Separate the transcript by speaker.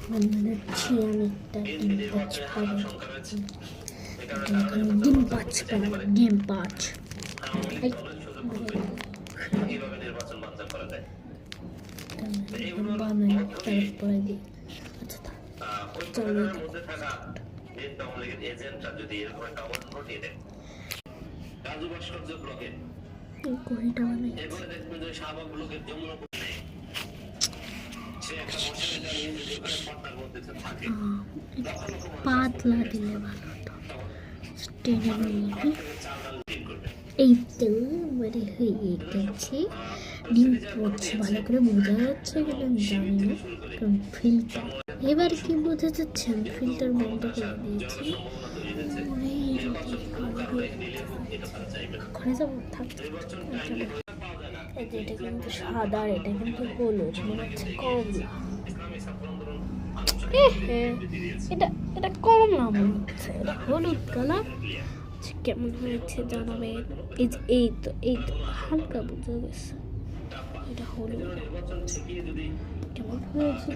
Speaker 1: বানাচ্ছি আমি একটা ডিম পাঁচ পাড়া ডিম পাঁচ বানাই তারপরে দিই। আচ্ছা চলো কহিটা বানাই পাতলা দিলে ভালো হতো। এই তো মানে হয়ে গেছে, ডিম পড়ছে ভালো করে বোঝা যাচ্ছে কিনা আমি জানি না, কারণ ফিল্টার এবার কি বোঝা যাচ্ছে, আমি ফিল্টার বন্ধ করে দিয়েছি। ঘরে যাবো থাক, এটা কিন্তু সাদা, এটা কিন্তু হলুদ, মনে হচ্ছে কমলা। এটা এটা কমলা মনে হচ্ছে, এটা হলুদ কালার। কেমন হয়েছে জানাবে। এই তো হালকা বোঝা গেছে এটা হলুদ। কেমন হয়েছে